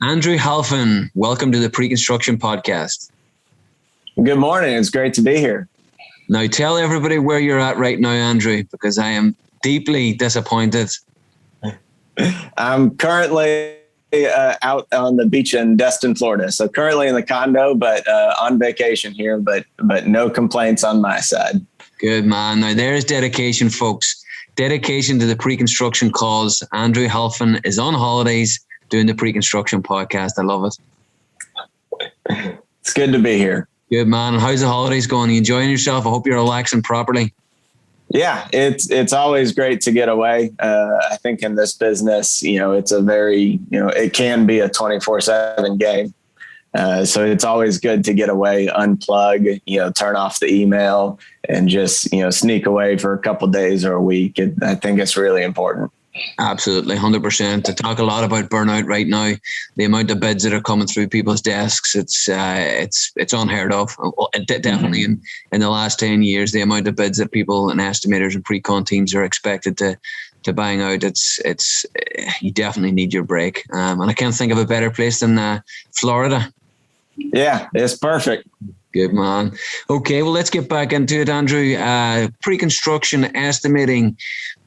Andrew Halphen, welcome to the Preconstruction podcast. Good morning. It's great to be here. Now tell everybody where you're at right now, Andrew, because I am deeply disappointed. I'm currently out on the beach in Destin, Florida. So currently in the condo, but on vacation here, but no complaints on my side. Good man. Now there's dedication, folks. Dedication to the Preconstruction cause. Andrew Halphen is on holidays doing the Preconstruction podcast. I love it. It's good to be here. Good man. How's the holidays going? Are you enjoying yourself? I hope you're relaxing properly. Yeah, it's always great to get away. I think in this business, it's a very, it can be a 24/7 game. So it's always good to get away, unplug, turn off the email and just, sneak away for a couple of days or a week. I think it's really important. Absolutely, 100%. To talk a lot about burnout right now, the amount of bids that are coming through people's desks, it's unheard of. Definitely in the last 10 years, the amount of bids that people and estimators and pre-con teams are expected to bang out, it's you definitely need your break. And I can't think of a better place than Florida. Yeah, it's perfect. Good man. Okay, well, let's get back into it, Andrew. Pre-construction estimating.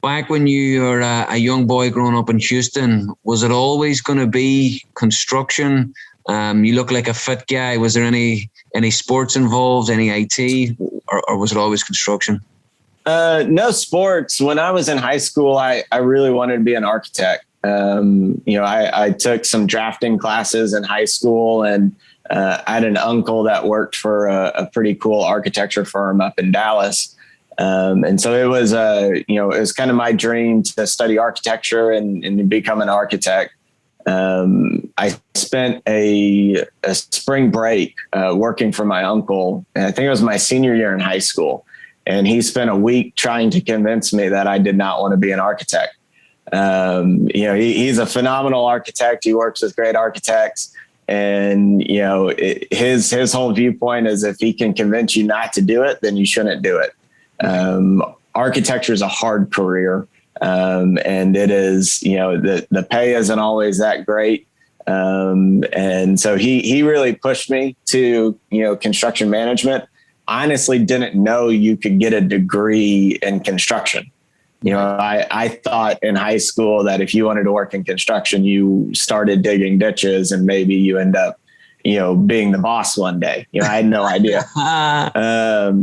Back when you were a young boy growing up in Houston, was it always going to be construction? You look like a fit guy. Was there any sports involved, any IT, or was it always construction? No sports. When I was in high school, I really wanted to be an architect. I took some drafting classes in high school, and I had an uncle that worked for a pretty cool architecture firm up in Dallas. And so it was, it was kind of my dream to study architecture and become an architect. I spent a spring break working for my uncle, and I think it was my senior year in high school. And he spent a week trying to convince me that I did not want to be an architect. He's a phenomenal architect. He works with great architects. And, his whole viewpoint is if he can convince you not to do it, then you shouldn't do it. Architecture is a hard career. And it is, the pay isn't always that great. And so he really pushed me to, construction management. Honestly didn't know you could get a degree in construction. I thought in high school that if you wanted to work in construction, you started digging ditches and maybe you end up, being the boss one day. I had no idea. That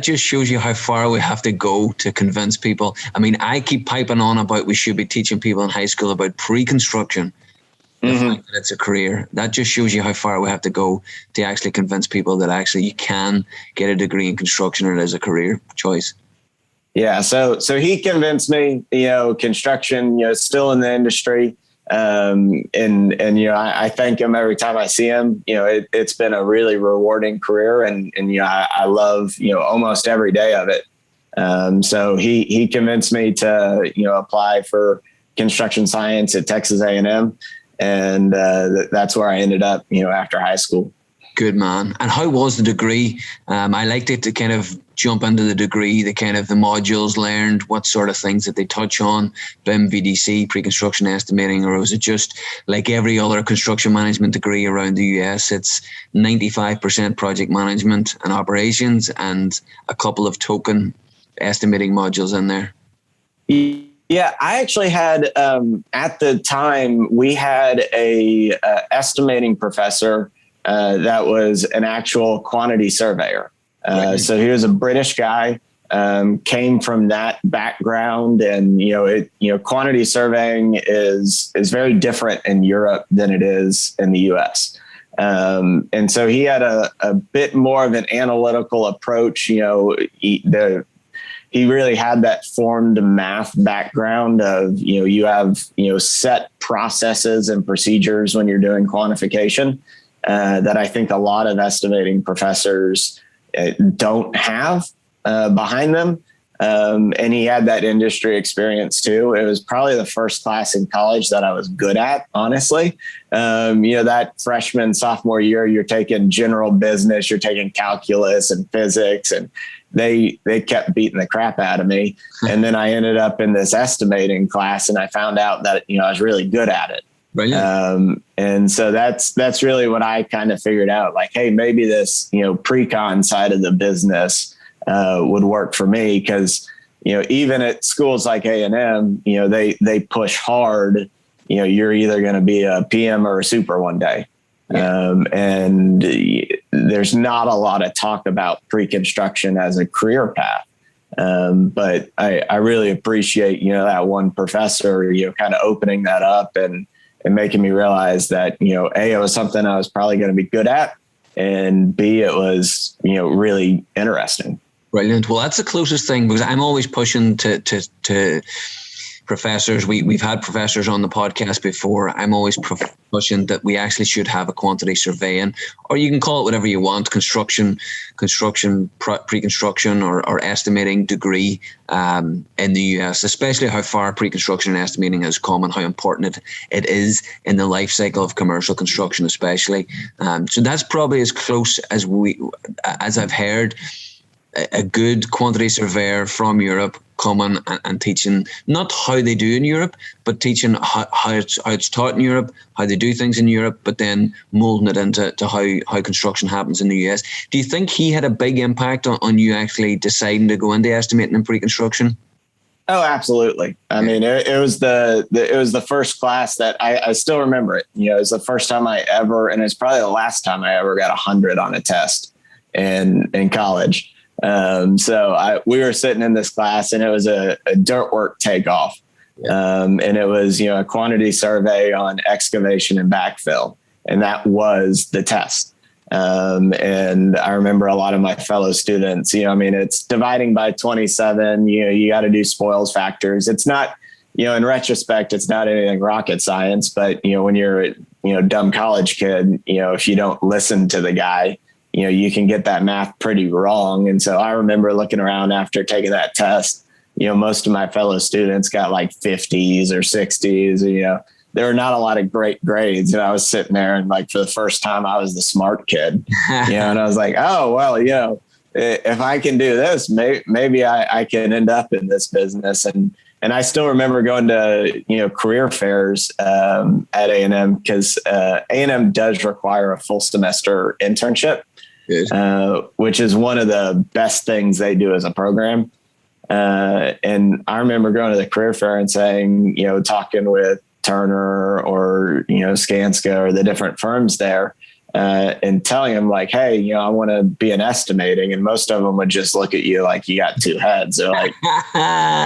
just shows you how far we have to go to convince people. I mean, I keep piping on about we should be teaching people in high school about pre-construction. The fact that it's a career, that just shows you how far we have to go to actually convince people that actually you can get a degree in construction and it is a career choice. Yeah. So he convinced me, construction, still in the industry. I thank him every time I see him. It's been a really rewarding career and I love, almost every day of it. So he convinced me to, apply for construction science at Texas A&M. And that's where I ended up, after high school. Good man. And how was the degree? I liked it to kind of jump into the degree, the modules learned, what sort of things that they touch on, BIM, VDC, pre-construction estimating, or was it just like every other construction management degree around the US? It's 95% project management and operations and a couple of token estimating modules in there. Yeah, I actually had, at the time, we had a estimating professor that was an actual quantity surveyor. So he was a British guy, came from that background, and quantity surveying is very different in Europe than it is in the U.S. And so he had a bit more of an analytical approach. He really had that formed math background of you have set processes and procedures when you're doing quantification. That I think a lot of estimating professors don't have behind them. And he had that industry experience too. It was probably the first class in college that I was good at, honestly. That freshman, sophomore year, you're taking general business, you're taking calculus and physics, and they kept beating the crap out of me. And then I ended up in this estimating class and I found out that, I was really good at it. Brilliant. And so that's really what I kind of figured out. Like, hey, maybe this, pre-con side of the business would work for me, because, even at schools like A&M, they push hard. You're either going to be a PM or a super one day. Yeah. And there's not a lot of talk about pre-construction as a career path. But I really appreciate, that one professor, kind of opening that up and making me realize that, A, it was something I was probably going to be good at, and B, it was, really interesting. Brilliant. Well, that's the closest thing, because I'm always pushing to professors. We've had professors on the podcast before. I'm always pushing that we actually should have a quantity surveying, or you can call it whatever you want, pre-construction, or estimating degree in the US, especially how far pre-construction and estimating has come and how important it is in the life cycle of commercial construction, especially. So that's probably as close as I've heard a good quantity surveyor from Europe coming and teaching not how they do in Europe, but teaching how it's taught in Europe, how they do things in Europe, but then molding it into how construction happens in the US. Do you think he had a big impact on you actually deciding to go into estimating and pre-construction? Oh, absolutely. I mean, it was the first class that I still remember it. It was the first time I ever, and it's probably the last time I ever got 100 on a test in college. So we were sitting in this class, and it was a dirt work takeoff. And it was, a quantity survey on excavation and backfill. And that was the test. And I remember a lot of my fellow students, it's dividing by 27, you got to do spoils factors. It's not, in retrospect, it's not anything rocket science, but, when you're a dumb college kid, if you don't listen to the guy, you can get that math pretty wrong. And so I remember looking around after taking that test, most of my fellow students got like 50s or 60s, there were not a lot of great grades. And I was sitting there, and like, for the first time, I was the smart kid, and I was like, oh, well, if I can do this, maybe I can end up in this business. And I still remember going to, career fairs at A&M, because A&M does require a full semester internship, which is one of the best things they do as a program. And I remember going to the career fair and saying, talking with Turner or, Skanska or the different firms there, and telling them like, hey, I want to be in estimating. And most of them would just look at you like you got two heads. They're like,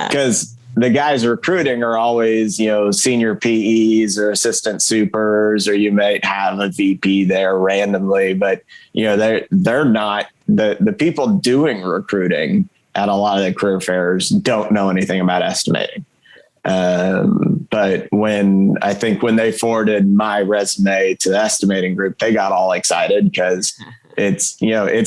because the guys recruiting are always, senior PEs or assistant supers, or you might have a VP there randomly, but, they're not the people doing recruiting at a lot of the career fairs don't know anything about estimating. But when they forwarded my resume to the estimating group, they got all excited, because it's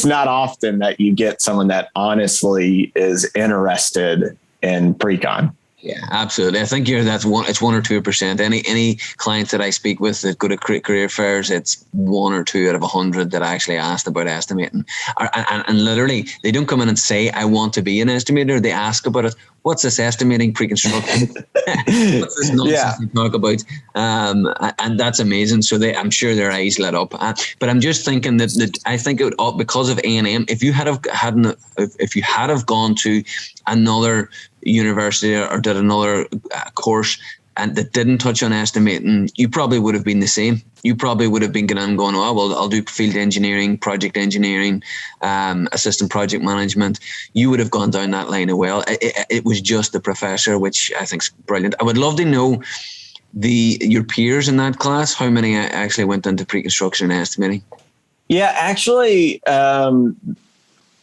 not often that you get someone that honestly is interested in pre-con. Yeah, absolutely. I think it's 1 or 2%. Any clients that I speak with that go to career fairs, it's 1 or 2 out of 100 that I actually asked about estimating. And literally, they don't come in and say, I want to be an estimator. They ask about it. What's this estimating pre-construction? What's this nonsense you talk about? And that's amazing. So I'm sure their eyes lit up. But I'm just thinking that I think it would, because of A&M, if you had have gone to another university or did another course and that didn't touch on estimating, you probably would have been the same. You probably would have been going, oh, well, I'll do field engineering, project engineering, assistant project management. You would have gone down that line as well. It was just the professor, which I think is brilliant. I would love to know your peers in that class, how many actually went into pre-construction and estimating? Yeah, actually,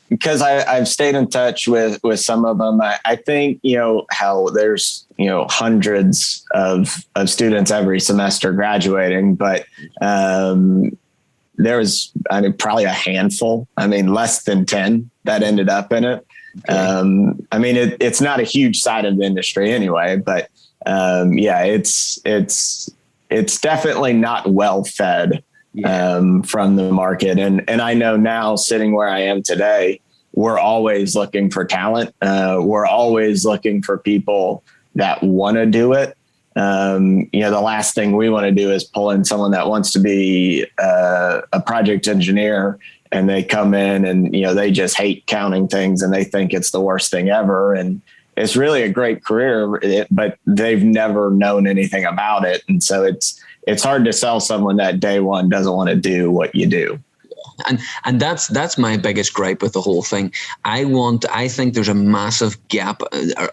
because I've stayed in touch with some of them. I think, how there's, hundreds of students every semester graduating, but there was, probably a handful, less than 10 that ended up in it. Okay. It's not a huge side of the industry anyway, but it's definitely not well fed. From the market. And I know now, sitting where I am today, we're always looking for talent. We're always looking for people that want to do it. The last thing we want to do is pull in someone that wants to be a project engineer, and they come in and, they just hate counting things and they think it's the worst thing ever. And it's really a great career, but they've never known anything about it. And so it's hard to sell someone that day one doesn't want to do what you do. And that's my biggest gripe with the whole thing. I think there's a massive gap,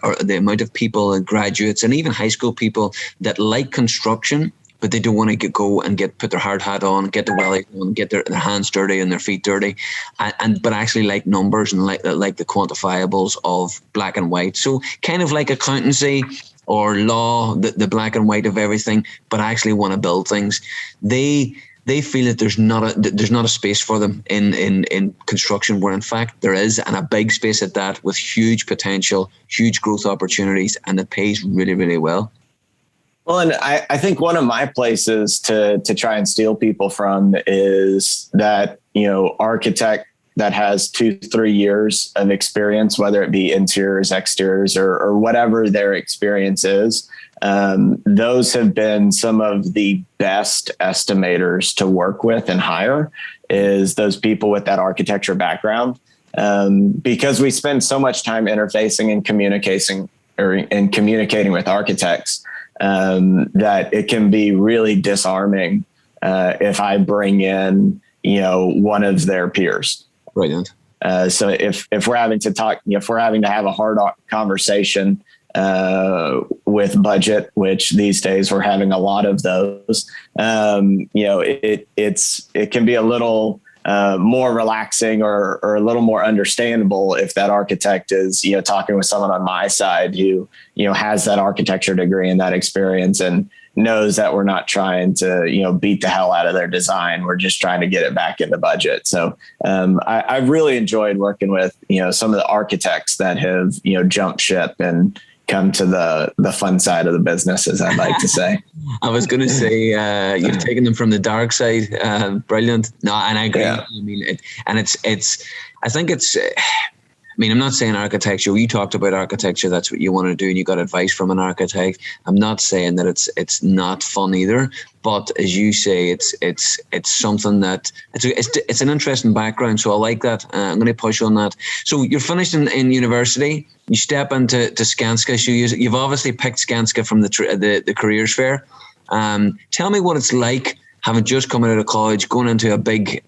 or the amount of people and graduates and even high school people that like construction, but they don't want to go and put their hard hat on, get the wellies on, get their hands dirty and their feet dirty, but actually like numbers and like the quantifiables of black and white. So kind of like accountancy or law, the black and white of everything, but actually want to build things. They feel that there's not a space for them in construction, where in fact there is, and a big space at that, with huge potential, huge growth opportunities, and it pays really, really well. Well, and I think one of my places to try and steal people from is that, architect that has 2-3 years of experience, whether it be interiors, exteriors, or whatever their experience is. Those have been some of the best estimators to work with and hire, is those people with that architecture background, because we spend so much time interfacing and communicating with architects, that it can be really disarming if I bring in, one of their peers. Brilliant. So if we're having to talk, if we're having to have a hard conversation with budget, which these days we're having a lot of those, it can be a little more relaxing or a little more understandable if that architect is, talking with someone on my side who, has that architecture degree and that experience and knows that we're not trying to, beat the hell out of their design. We're just trying to get it back into budget. So I've really enjoyed working with, some of the architects that have, jumped ship and come to the fun side of the business, as I'd like to say. I was going to say, you've taken them from the dark side. Brilliant. No, and I agree. Yeah. I mean, I think it's, I'm not saying architecture. You talked about architecture. That's what you want to do, and you got advice from an architect. I'm not saying that it's not fun either. But as you say, it's something that it's an interesting background. So I like that. I'm going to push on that. So you're finished in university. You step into Skanska. So you've obviously picked Skanska from the careers fair. Tell me what it's like having just come out of college, going into a big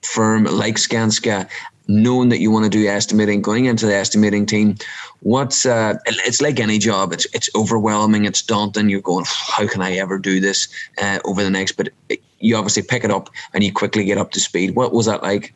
firm like Skanska, knowing that you want to do estimating, going into the estimating team. It's like any job. It's overwhelming. It's daunting. You're going, how can I ever do this over the next? But you obviously pick it up and you quickly get up to speed. What was that like?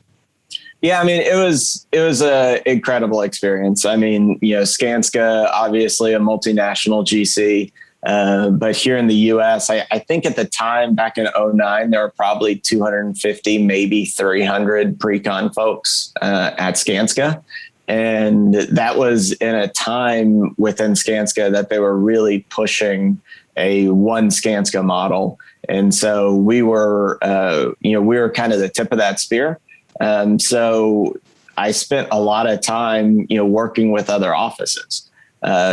Yeah, it was an incredible experience. Skanska, obviously a multinational GC. But here in the US, I think at the time back in 2009, there were probably 250, maybe 300 Precon folks at Skanska. And that was in a time within Skanska that they were really pushing a one Skanska model. And so we were kind of the tip of that spear. So I spent a lot of time, working with other offices.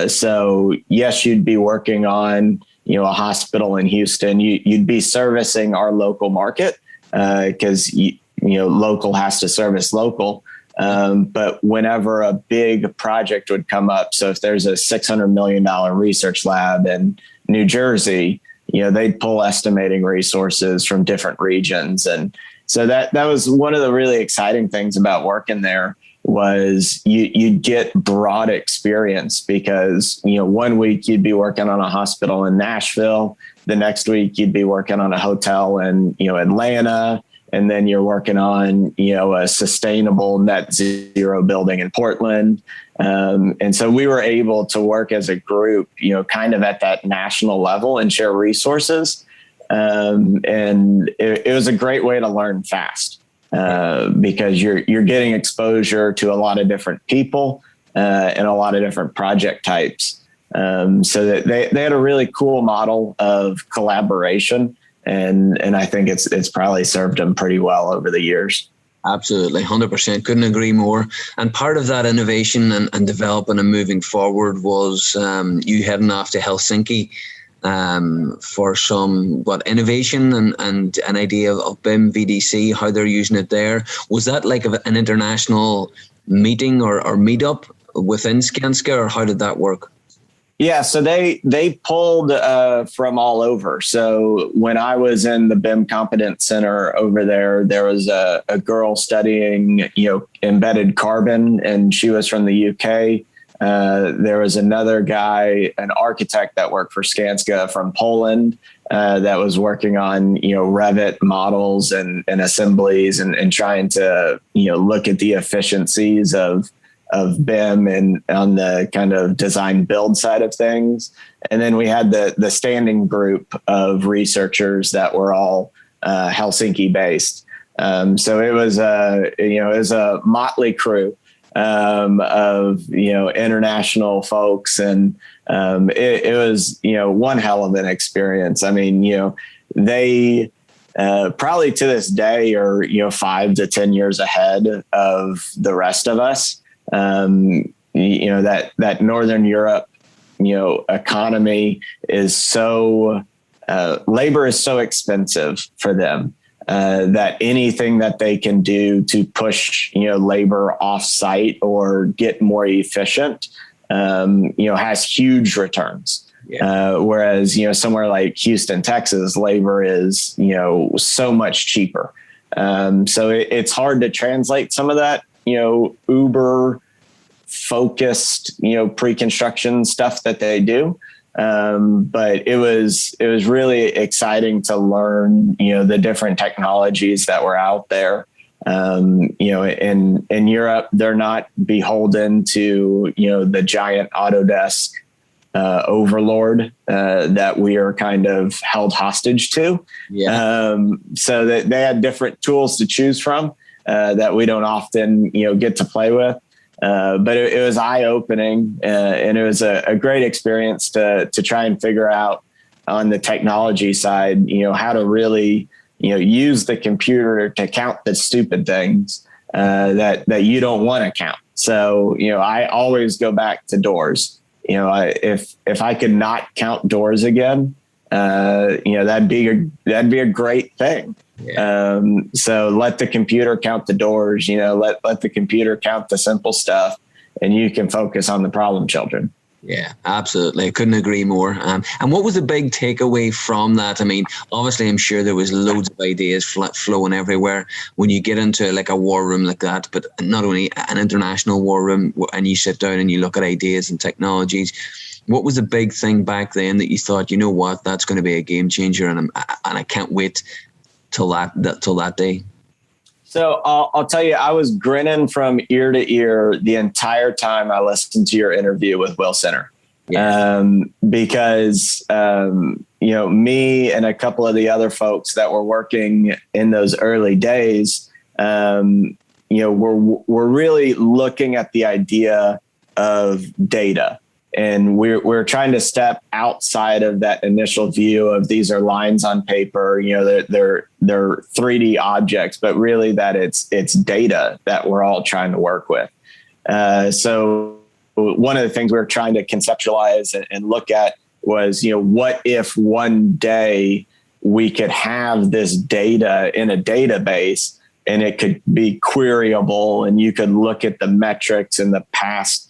So yes, you'd be working on, a hospital in Houston. You'd be servicing our local market, because, local has to service local. But whenever a big project would come up, so if there's a $600 million research lab in New Jersey, they'd pull estimating resources from different regions. And so that was one of the really exciting things about working there, was you'd get broad experience, because, 1 week you'd be working on a hospital in Nashville. The next week you'd be working on a hotel in, Atlanta. And then you're working on, a sustainable net zero building in Portland. And so we were able to work as a group, kind of at that national level and share resources. And it was a great way to learn fast. Because you're getting exposure to a lot of different people and a lot of different project types. So that they had a really cool model of collaboration, and I think it's probably served them pretty well over the years. Absolutely, 100%. Couldn't agree more. And part of that innovation and developing and moving forward was you heading off to Helsinki for some innovation and an idea of BIM VDC, how they're using it there. Was that like an international meeting or meetup within Skanska, or how did that work? Yeah, so they pulled from all over. So when I was in the BIM Competence Center over there, there was a girl studying, embedded carbon, and she was from the UK. There was another guy, an architect that worked for Skanska from Poland, that was working on, Revit models and assemblies and trying to, look at the efficiencies of BIM and on the kind of design build side of things. And then we had the standing group of researchers that were all Helsinki based. So it was a motley crew of international folks, and it was one hell of an experience. I mean, they probably to this day are 5 to 10 years ahead of the rest of us. That Northern Europe, economy is so, labor is so expensive for them, that anything that they can do to push, labor off site or get more efficient, has huge returns. Yeah. Whereas, somewhere like Houston, Texas, labor is, so much cheaper. So it's hard to translate some of that, uber focused, pre-construction stuff that they do. But it was really exciting to learn, the different technologies that were out there. In Europe, they're not beholden to, the giant Autodesk overlord that we are kind of held hostage to. Yeah. So that they had different tools to choose from that we don't often, get to play with. But it was eye-opening, and it was a great experience to try and figure out on the technology side, how to really, use the computer to count the stupid things that you don't want to count. So, I always go back to doors. If I could not count doors again, that'd be a great thing. Yeah. So let the computer count the doors, let the computer count the simple stuff, and you can focus on the problem children. Yeah, absolutely. I couldn't agree more. And what was the big takeaway from that? I mean, obviously, I'm sure there was loads of ideas flowing everywhere when you get into like a war room like that, but not only an international war room, and you sit down and you look at ideas and technologies. What was the big thing back then that you thought, that's going to be a game changer, and I can't wait till that day? So I'll tell you, I was grinning from ear to ear the entire time I listened to your interview with Will Center. Yeah. Because, me and a couple of the other folks that were working in those early days, we're really looking at the idea of data. And we're trying to step outside of that initial view of these are lines on paper, they're 3D objects, but really that it's data that we're all trying to work with. So one of the things we were trying to conceptualize and look at was, what if one day we could have this data in a database and it could be queryable, and you could look at the metrics in the past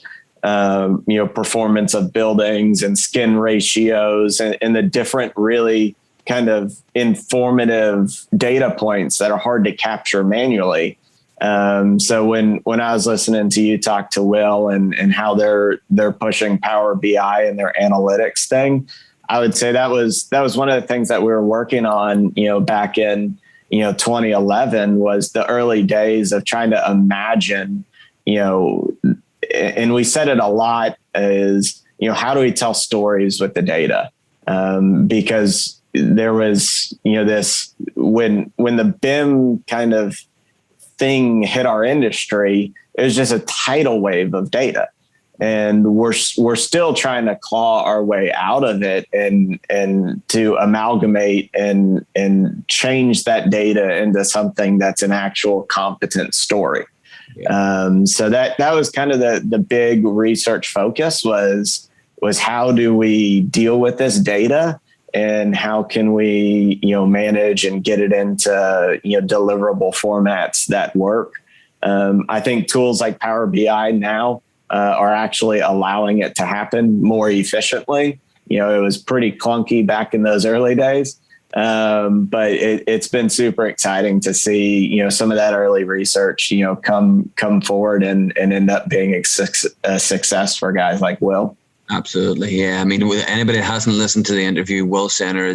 performance of buildings and skin ratios and the different really kind of informative data points that are hard to capture manually. So when I was listening to you talk to Will and how they're pushing Power BI and their analytics thing, I would say that was one of the things that we were working on, back in, 2011 was the early days of trying to imagine, and we said it a lot, is, how do we tell stories with the data? Because there was, this, when the BIM kind of thing hit our industry, it was just a tidal wave of data. and we're still trying to claw our way out of it and to amalgamate and change that data into something that's an actual competent story. Yeah. So that was kind of the big research focus was how do we deal with this data, and how can we, manage and get it into, deliverable formats that work. I think tools like Power BI now are actually allowing it to happen more efficiently. It was pretty clunky back in those early days. But it's been super exciting to see, some of that early research, come forward and end up being a success for guys like Will. Absolutely. Yeah. I mean, anybody that hasn't listened to the interview, Will Center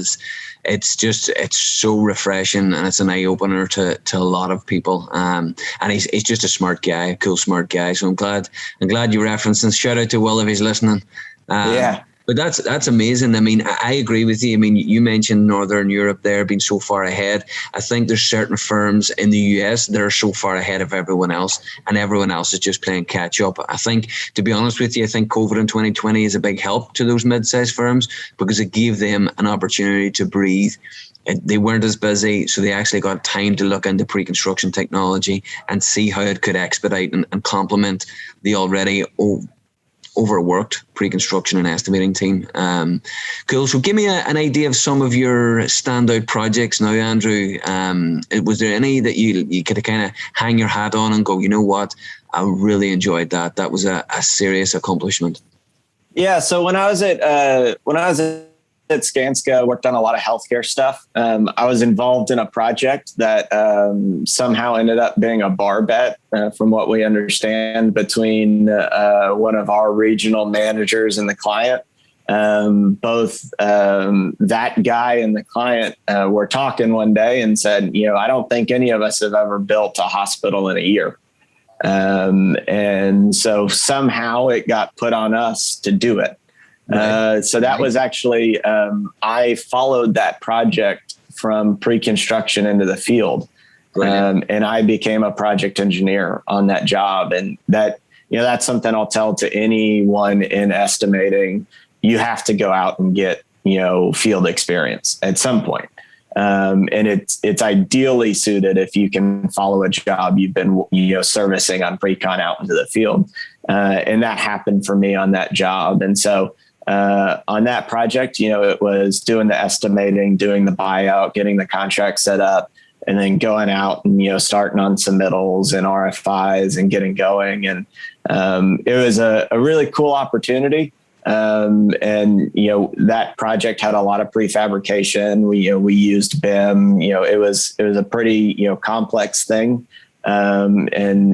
it's so refreshing, and it's an eye opener to a lot of people. And he's just a smart guy, cool, smart guy. So I'm glad you referenced, and shout out to Will if he's listening. Yeah. But that's amazing. I mean, I agree with you. I mean, you mentioned Northern Europe there being so far ahead. I think there's certain firms in the US that are so far ahead of everyone else, and everyone else is just playing catch up. I think, to be honest with you, I think COVID in 2020 is a big help to those mid-sized firms because it gave them an opportunity to breathe. They weren't as busy, so they actually got time to look into pre-construction technology and see how it could expedite and complement the already overworked pre-construction and estimating team. Cool. So give me an idea of some of your standout projects now, Andrew. Was there any that you could kind of hang your hat on and go, you know what, I really enjoyed that. That was a serious accomplishment. Yeah. So when I was at Skanska, worked on a lot of healthcare stuff. I was involved in a project that somehow ended up being a bar bet, from what we understand, between one of our regional managers and the client. Both that guy and the client were talking one day and said, I don't think any of us have ever built a hospital in a year. And so somehow it got put on us to do it. So that was actually, I followed that project from pre-construction into the field. And I became a project engineer on that job. And that, that's something I'll tell to anyone in estimating. You have to go out and get, field experience at some point. And it's ideally suited if you can follow a job you've been, servicing on Precon out into the field. And that happened for me on that job. And so, on that project, it was doing the estimating, doing the buyout, getting the contract set up, and then going out and, starting on submittals and RFIs and getting going. And it was a really cool opportunity. And, that project had a lot of prefabrication. We used BIM. It was a pretty, complex thing. And,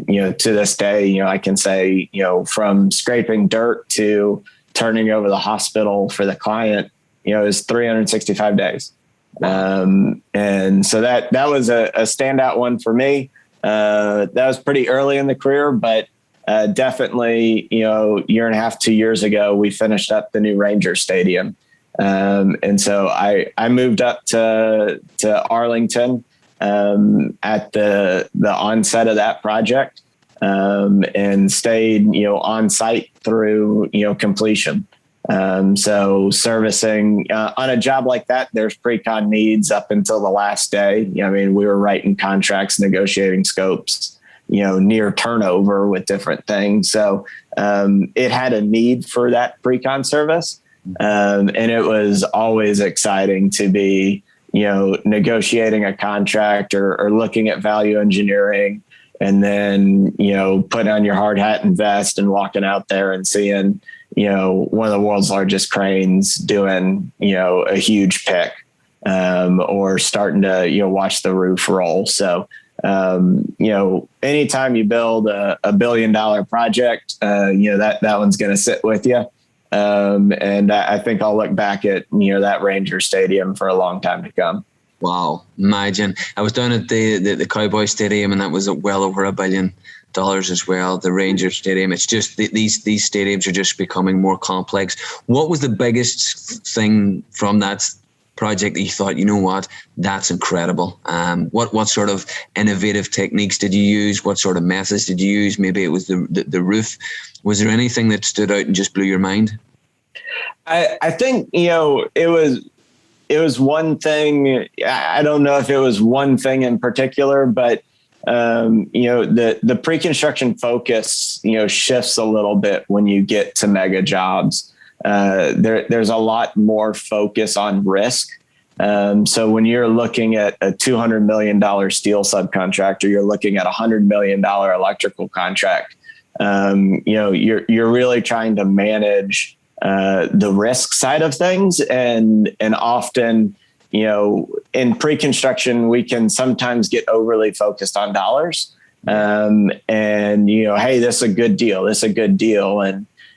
to this day, I can say, from scraping dirt to turning over the hospital for the client, it was 365 days. And so that was a standout one for me. That was pretty early in the career, but definitely, year and a half, 2 years ago, we finished up the new Ranger Stadium. And so I moved up to Arlington at the onset of that project. And stayed, on site through, completion. So servicing on a job like that, there's pre-con needs up until the last day. We were writing contracts, negotiating scopes, near turnover with different things. So it had a need for that pre-con service. And it was always exciting to be, negotiating a contract or looking at value engineering. And then, putting on your hard hat and vest and walking out there and seeing, one of the world's largest cranes doing, a huge pick, or starting to, watch the roof roll. So, anytime you build a $1 billion project, that one's going to sit with you. And I think I'll look back at, that Ranger Stadium for a long time to come. Wow, imagine. I was down at the Cowboy Stadium, and that was well over $1 billion as well. The Ranger Stadium. It's just these stadiums are just becoming more complex. What was the biggest thing from that project that you thought, you know what, that's incredible? What sort of innovative techniques did you use? What sort of methods did you use? Maybe it was the roof. Was there anything that stood out and just blew your mind? I think, it was one thing. I don't know if it was one thing in particular, but the pre-construction focus, shifts a little bit when you get to mega jobs. There's a lot more focus on risk. So when you're looking at a $200 million steel subcontractor, you're looking at a $100 million electrical contract. You're really trying to manage the risk side of things, and often, in pre-construction, we can sometimes get overly focused on dollars. Hey, this is a good deal. This is a good deal.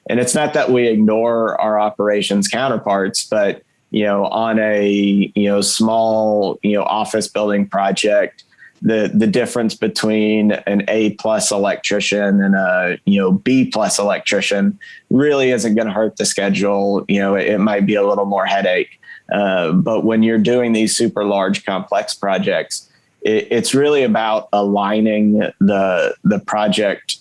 And it's not that we ignore our operations counterparts, but, on a, small, office building project, the difference between an A+ electrician and a, B+ electrician really isn't going to hurt the schedule. It might be a little more headache. But when you're doing these super large, complex projects, it's really about aligning the project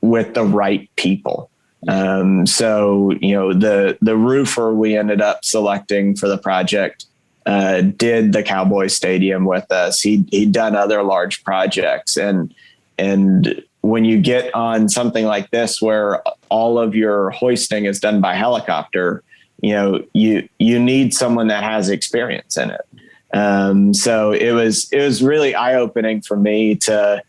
with the right people. So the roofer we ended up selecting for the project did the Cowboy Stadium with us. He'd done other large projects, and when you get on something like this where all of your hoisting is done by helicopter, you need someone that has experience in it. So it was really eye-opening for me to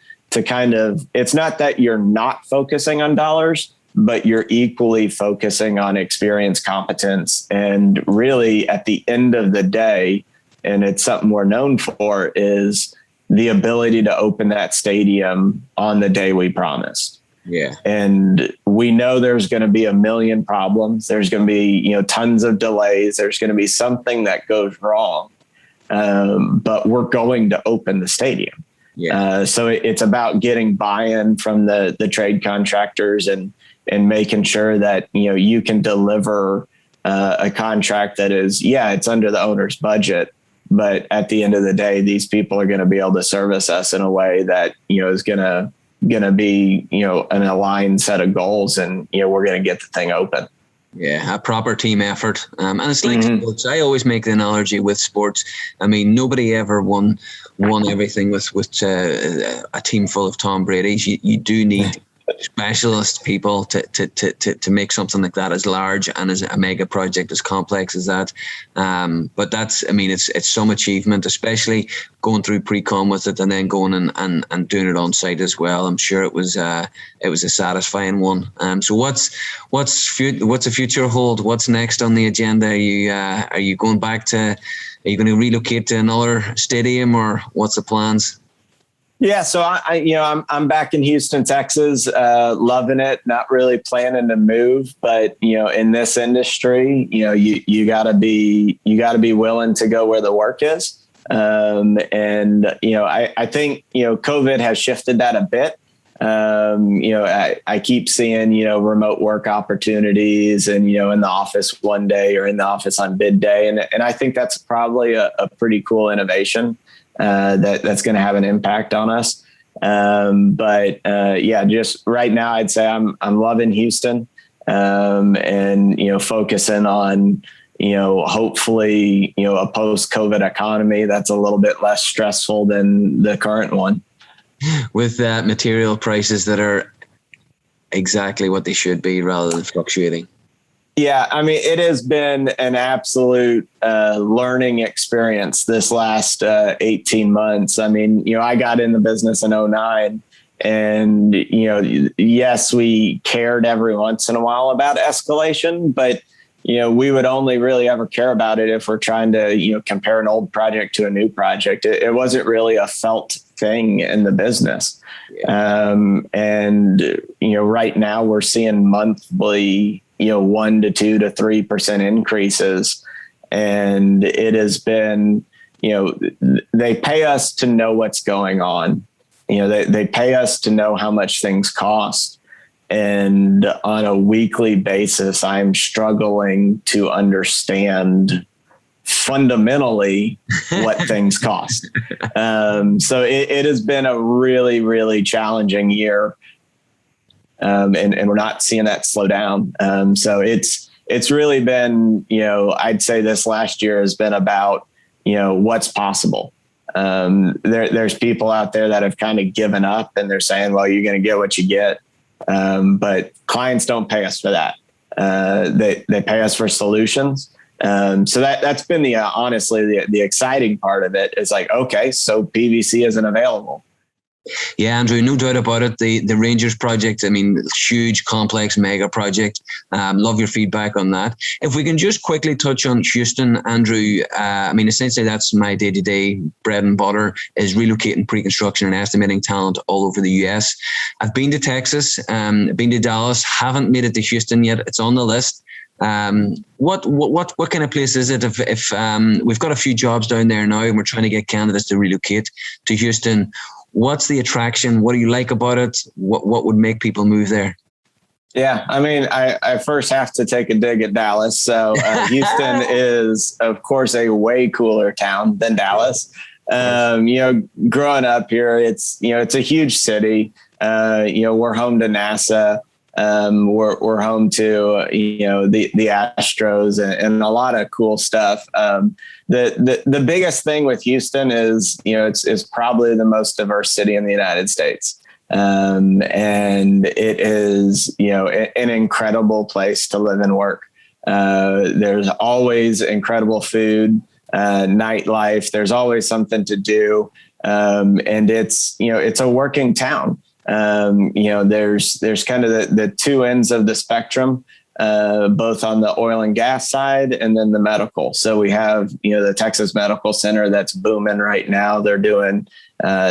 kind of, it's not that you're not focusing on dollars, but you're equally focusing on experience, competence, and really at the end of the day, and it's something we're known for, is the ability to open that stadium on the day we promised. Yeah. And we know there's going to be a million problems. There's going to be, tons of delays. There's going to be something that goes wrong. But we're going to open the stadium. Yeah. So it's about getting buy-in from the trade contractors and making sure that, you can deliver a contract that is, it's under the owner's budget. But at the end of the day, these people are going to be able to service us in a way that, is going to be, an aligned set of goals, and, we're going to get the thing open. Yeah, a proper team effort. And it's like sports. I always make the analogy with sports. I mean, nobody ever won everything with a team full of Tom Brady's. You do need specialist people to make something like that as large and as a mega project as complex as that. But that's, it's some achievement, especially going through pre-con with it and then going and doing it on site as well. I'm sure it was a satisfying one. So what's the future hold? What's next on the agenda? Are you going to relocate to another stadium, or what's the plans? Yeah, so I'm back in Houston, Texas, loving it. Not really planning to move, but in this industry, you gotta be willing to go where the work is. I think COVID has shifted that a bit. I keep seeing remote work opportunities, and in the office one day or in the office on bid day, and I think that's probably a pretty cool innovation. That's going to have an impact on us. Just right now, I'd say I'm loving Houston, and, focusing on, hopefully, a post-COVID economy that's a little bit less stressful than the current one. With material prices that are exactly what they should be rather than fluctuating. Yeah, it has been an absolute learning experience this last 18 months. I got in the business in 2009, and, yes, we cared every once in a while about escalation, but, we would only really ever care about it if we're trying to, compare an old project to a new project. It wasn't really a felt thing in the business. Yeah. Right now we're seeing monthly 1 to 2 to 3% increases. And it has been, they pay us to know what's going on. They pay us to know how much things cost. And on a weekly basis, I'm struggling to understand fundamentally what things cost. So it has been a really, really challenging year. And we're not seeing that slow down. So it's really been, I'd say this last year has been about, what's possible. There's people out there that have kind of given up and they're saying, well, you're going to get what you get. But clients don't pay us for that. They pay us for solutions. So that's been honestly the exciting part of it is like, okay, so PVC isn't available. Yeah, Andrew, no doubt about it. The Rangers project, I mean, huge, complex, mega project. Love your feedback on that. If we can just quickly touch on Houston, Andrew, I mean, essentially that's my day-to-day bread and butter is relocating pre-construction and estimating talent all over the US. I've been to Texas, been to Dallas, haven't made it to Houston yet. It's on the list. What kind of place is it? If we've got a few jobs down there now and we're trying to get candidates to relocate to Houston, what's the attraction? What do you like about it? What would make people move there? Yeah, I mean, I first have to take a dig at Dallas. So Houston is, of course, a way cooler town than Dallas. Growing up here, it's a huge city. We're home to NASA. We're home to, the Astros and a lot of cool stuff. The biggest thing with Houston is, it's probably the most diverse city in the United States. And it is, an incredible place to live and work. There's always incredible food, nightlife. There's always something to do. And it's a working town. There's kind of the two ends of the spectrum, both on the oil and gas side and then the medical. So we have, the Texas Medical Center that's booming right now. They're doing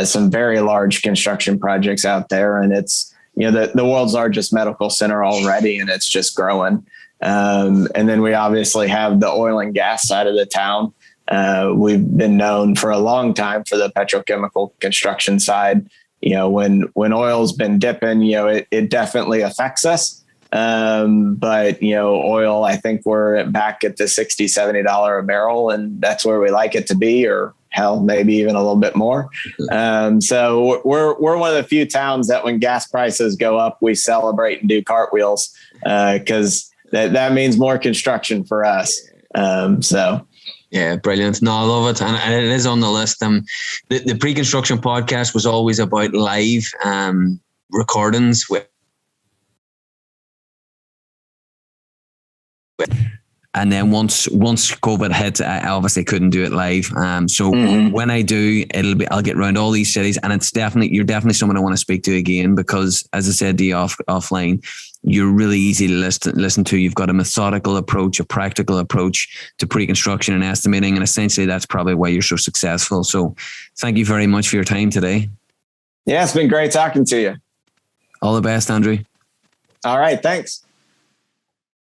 some very large construction projects out there, and it's, the world's largest medical center already, and it's just growing. And then we obviously have the oil and gas side of the town. We've been known for a long time for the petrochemical construction side. When oil's been dipping, it definitely affects us. But oil, I think we're back at the $60, $70 a barrel, and that's where we like it to be, or hell, maybe even a little bit more. So we're one of the few towns that when gas prices go up, we celebrate and do cartwheels, because that means more construction for us. Yeah, brilliant. No, I love it. And it is on the list. The Pre-Construction podcast was always about live recordings with. And then once COVID hit, I obviously couldn't do it live. So when I do, I'll get around all these cities, and you're definitely someone I want to speak to again, because as I said to you offline, you're really easy to listen to. You've got a methodical approach, a practical approach to pre-construction and estimating. And essentially that's probably why you're so successful. So thank you very much for your time today. Yeah, it's been great talking to you. All the best, Andrew. All right. Thanks.